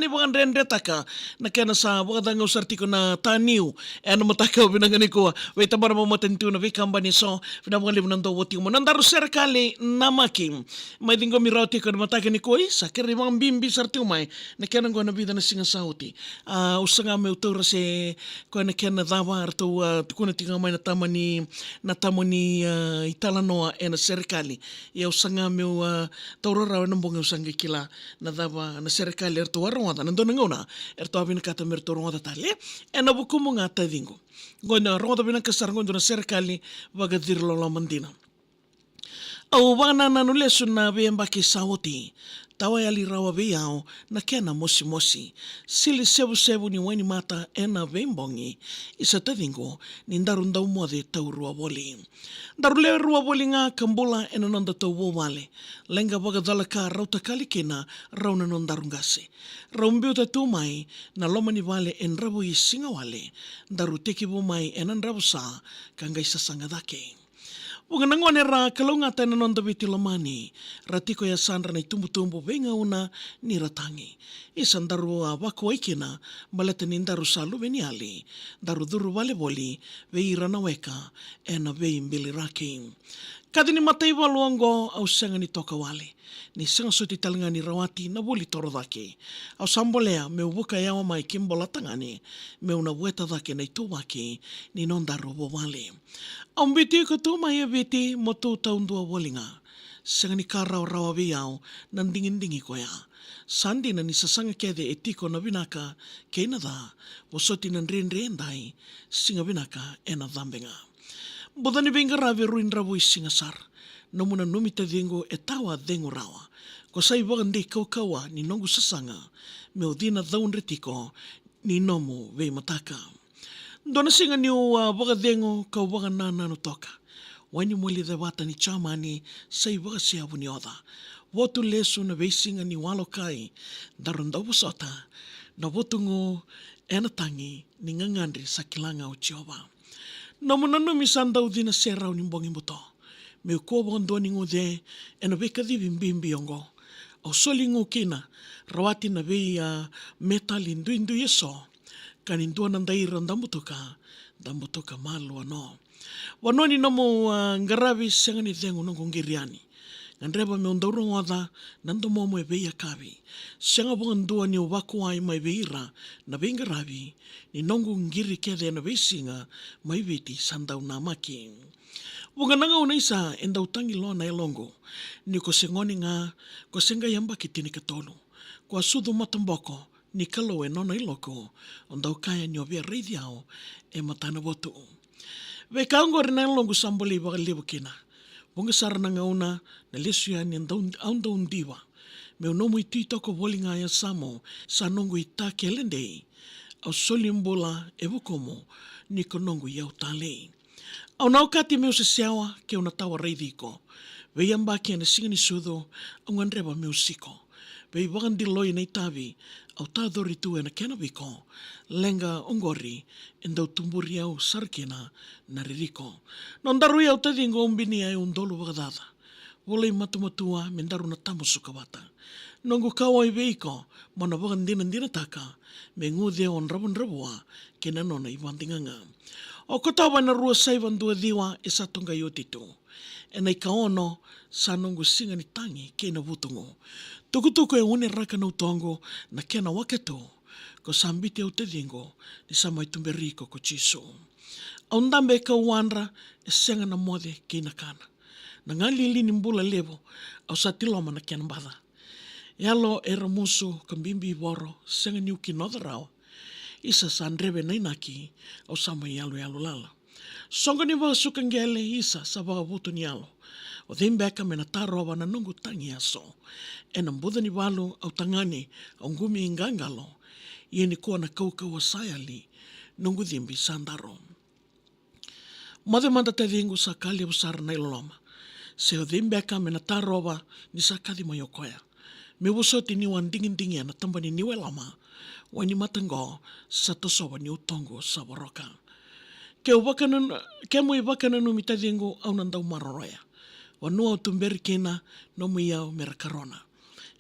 ni bagan rende taka na kena sa bagadang usarti ko na taniw ano matakaw binangani ko wait ba mo matentu na vikamba ni so pinamgali mo nando wati mo nandaro serikali namakim may dingo mirauti ko na mataka ni ko sa kiri mga bimbi sarti umay na kena ko na bida na singa sauti usanga me utura se ko na kena dawa arto ko na tinga may natama ni italanoa na serikali ya usanga me taurara na mbonga usanga kila na dava na serikali erto warongata nando ngona erto abin kata merto rongata tali na buku mo nga tadingo ngona rongata binang kasar ngondo na serikali wagadir lo mandina au wana na nulesu na bemba kisawoti tawa ya lirawa beyao na kena mosi sili sebu ni wani mata ena bembongi isa tadingo ni ndarundau mode taurua boli darule rua boli nga kambula ena nanda tau wale lenga baga dalaka rauta kali kena rauna nondarungase raumbiu tatu mai na lomani vale en rabu i singa wale daru teki mai enan rabu sa kanga isa sangadake Bunga nangone ra kalunga tena nonda biti lamani ratiko ya sandra na tumbu venga una ni ratangi isan daru wako aikina maleta ni daru salu veniali daru duru vale boli vei rana weka ena vei mbili raki kadini matai waluango au senga ni toka wale ni senga suti talinga ni rawati na boli toro dake au sambolea me ubuka yawa mai kimbola tangani me una weta dake na itubaki ni nonda robo wale au mbiti ko tu mai biti motu taundua wolinga senga ni kara o rawa viau nan dingin ko ya sandi na ni sasanga kede etiko na binaka keina da wasoti nan rendai singa binaka ena dambenga Bodani venga ravi ruin ravu isinga sar. Namuna numita dengo etawa dengo rawa. Ko sai bagande kawa ni nongu sasanga. Me odina daun retiko ni nomu vei mataka. Dona singa ni baga dengo kau baga nana no toka. Wani mwali de wata ni chamani sai baga siabu ni oda. Wotu lesu na vei singa ni walokai. Darunda busota. Na wotungo enatangi ni ngangandri sa kilanga o Jehova. Namuna numi sandau dina serau ni mbongi muto. Me ko bondo ni ngode ena beka di bimbi ongo. Au soli ngukina rawati na bei metal indu yeso. Kanindua nandai randambutoka malu ano. Wanoni namo ngarabi sengani dengu nongo ngiriani. Ngandreba me ondauro ngoda nando momo e bei akabi. Senga bongandua ni waku ai mai beira na bei ngarabi ni nongo ngiri kede na bei singa mai beti sandau na maki. Bungananga unaisa enda utangi lo na elongo ni ko sengoni nga ko senga yamba kitini katolu. Ko asudu matamboko ni kalo e nona iloko ondau kaya ni obia reidiao e matana botu. Vekaongo rina longo samboli baga libukina. Bunga sarana ngauna na lesu ya ni aunda undiwa. Me unomu itu itoko wolinga ya samo sa nongo ita kelendei. Au soli mbola e bukomo ni konongo ya utale. Au naukati meu se siawa ke unatawa reidiko. Veyamba ke na singani sudo au ngandreba meu siko. Vei bagandi loi na itavi au tadori tu na kenabiko. Lenga ongori endau tumburi au sarkina na ririko. Nondaru au tadingo umbini ai undolu bagadada. Wolei matumatua mendaru na tamu sukawata. Nongo kawa i veiko mana bagandina taka me ngude on rabua ke nanona i vandinganga. O kotawa na rua saivan dua diwa e satunga yotitu. E nei kaono sa nongo singa ni tangi ke na vutungo. Tukutuku e une raka na utongo na kena waketo ko sambiti au te dingo ni samai tumberiko ko chiso. Au ndambe ka uandra e senga na mode ke na kana. Na ngali lini mbula levo au sa tiloma na kena bada. Yalo e ramusu kambimbi boro senga ni uki notharao. Isa sa andrebe na inaki au sama yalo lala. Songa ni waga sukangele isa sa waga vutu ni yalo. O dhimbeka me na taroba na nungu tangi aso. E na mbudha ni walu au tangani au ngumi ingangalo. Ie ni kua na kauka wa sayali nungu dhimbi sandaro. Mothe manda te dhingu sa kali au sara na iloloma. Se o dhimbeka me na taroba ni sa kadhi mayokoya. Me wusoti ni wan dingin na tambani niwe lama. Wani matango sa tosoba ni utongo sa waroka. Ke mui wakananu mi te dhingu au nandau maroroya. Wanua o tumberi kena no mui au mera karona.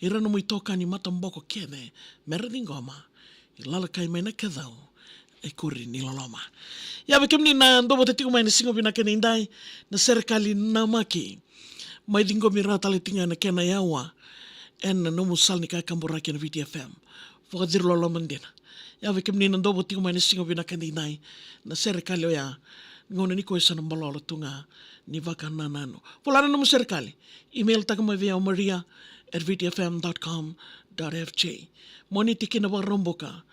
ira no muy toka ni matamboko kene, mera ni ngoma, ilalakai mai na kedau, e kuri ni loloma. Ia kem ni na ndobo te tiku mai na singo bina kene indai, na serikali na maki, mai dingo mi rata le tinga na kena yawa, en na nomu sal ni kai kamboraki na VTFM, whakadir loloma ndina. Ia kem ni na ndobo tiku mai na singo bina kene indai, na serikali o ya, ngona ni koe sana malolo tunga, ni waka nanano. Polana nomu serikali, email takama via maria@vtfm.com.fj. Moni tiki na waromboka,